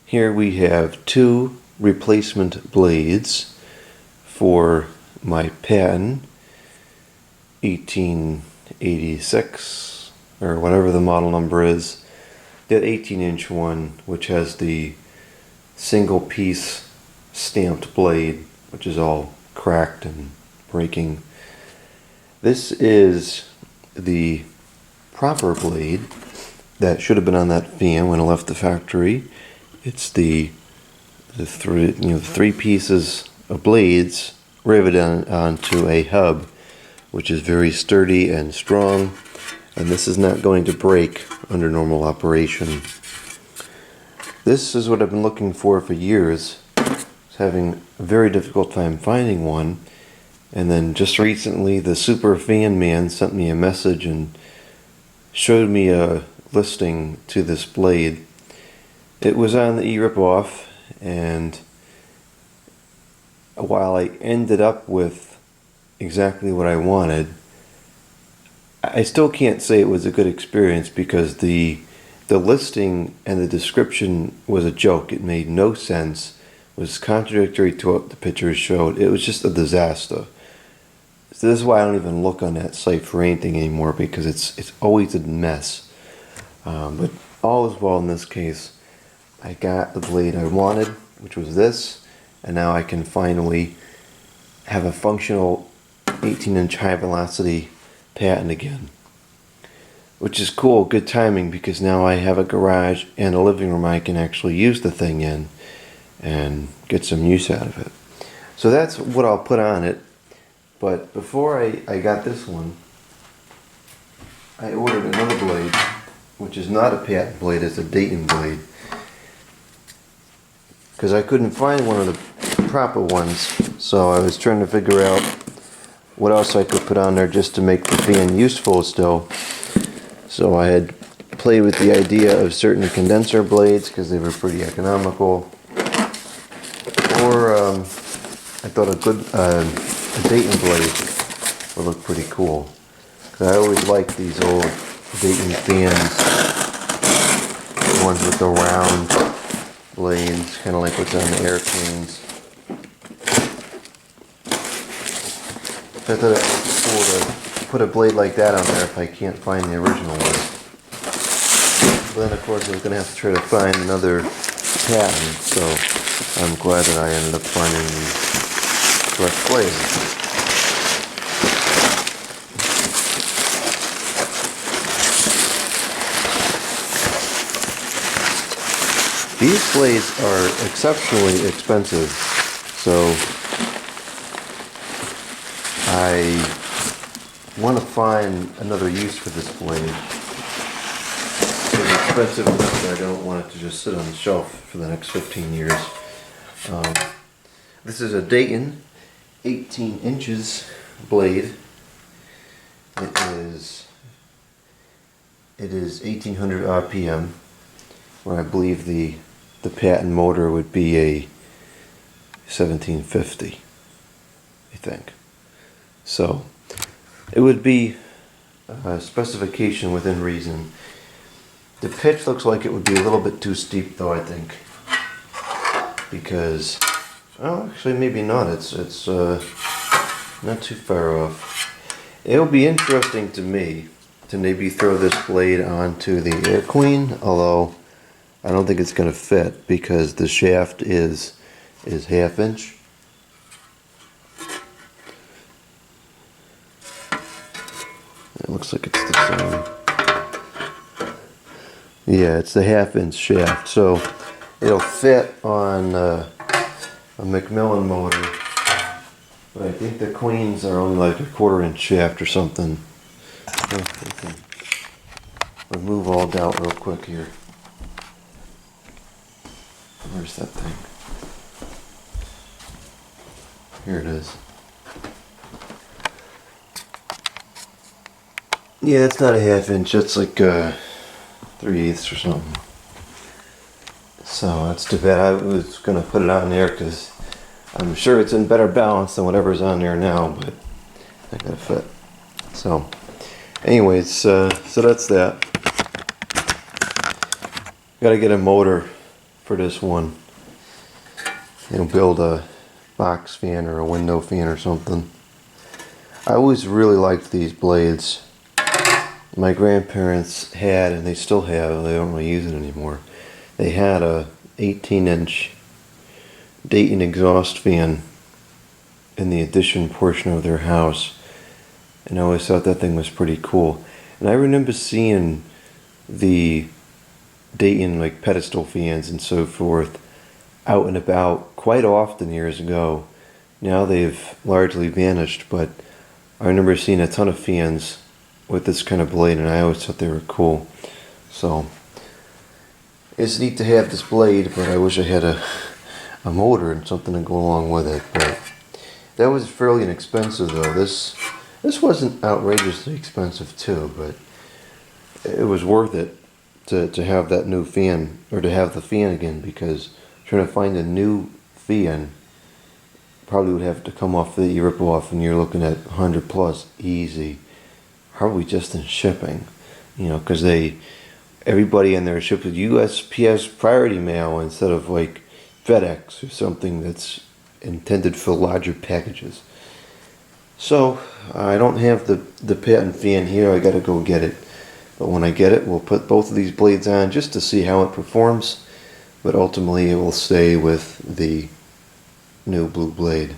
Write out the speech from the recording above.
Here we have two replacement blades for my Patton 1886 or whatever the model number is. That 18-inch one, which has the single piece stamped blade, which is all cracked and breaking. This is the proper blade that should have been on that fan when it left the factory. It's the three pieces of blades riveted onto a hub, which is very sturdy and strong, and this is not going to break under normal operation. This is what I've been looking for years. I was having a very difficult time finding one, and then just recently TheSuperFanMan sent me a message and showed me a listing to this blade. It was on the eRipoff, and while I ended up with exactly what I wanted, I still can't say it was a good experience because the listing and the description was a joke. It made no sense. It was contradictory to what the pictures showed. It was just a disaster. So this is why I don't even look on that site for anything anymore, because it's always a mess. But all is well in this case. I got the blade I wanted, which was this, and now I can finally have a functional 18-inch high velocity Patton again, which is cool. Good timing, because now I have a garage and a living room I can actually use the thing in and get some use out of it. So that's what I'll put on it. But before I got this one, I ordered another blade, which is not a Patton blade, it's a Dayton blade, because I couldn't find one of the proper ones. So I was trying to figure out what else I could put on there just to make the fan useful still. So I had played with the idea of certain condenser blades because they were pretty economical. Or I thought a good a Dayton blade would look pretty cool. Cause I always like these old Dayton fans, the ones with the round blades, kind of like what's on the airplanes. I thought it would be cool to put a blade like that on there if I can't find the original one. But then of course I was going to have to try to find another Patton, so I'm glad that I ended up finding the correct blade. These blades are exceptionally expensive, so I want to find another use for this blade. It's expensive enough that I don't want it to just sit on the shelf for the next 15 years. This is a Dayton 18 inches blade. It is 1800 RPM, where I believe the Patton motor would be a 1750, I think. So it would be a specification within reason. The pitch looks like it would be a little bit too steep though, I think, because, oh, actually maybe not. It's not too far off. It'll be interesting to me to maybe throw this blade onto the Air Queen, although I don't think it's going to fit because the shaft is half-inch. It looks like it's the same. Yeah, it's the half-inch shaft, so it'll fit on a Macmillan motor. But I think the Queens are only like a 1/4-inch shaft or something. Okay. Remove all doubt real quick here. Where's that thing? Here it is. Yeah, it's not a 1/2 inch. It's like 3/8 or something. So that's too bad. I was gonna put it on there because I'm sure it's in better balance than whatever's on there now, but not gonna fit. So, anyways, so that's that. Got to get a motor for this one. Build a box fan or a window fan or something. I always really liked these blades. My grandparents had, and they still have, they don't really use it anymore. They had a 18-inch Dayton exhaust fan in the addition portion of their house. And I always thought that thing was pretty cool. And I remember seeing the Dayton like pedestal fans and so forth out and about quite often years ago. Now they've largely vanished, but I remember seeing a ton of fans with this kind of blade, and I always thought they were cool. So it's neat to have this blade, but I wish I had a motor and something to go along with it. But that was fairly inexpensive though. This wasn't outrageously expensive too, but it was worth it to have that new fan, or to have the fan again, because trying to find a new fan probably would have to come off the rip-off, and you're looking at 100 plus easy, probably just in shipping, because everybody in there ships with USPS priority mail instead of like FedEx or something that's intended for larger packages. So I don't have the Patton fan here. I gotta go get it. But when I get it, we'll put both of these blades on just to see how it performs. But ultimately, it will stay with the new blue blade.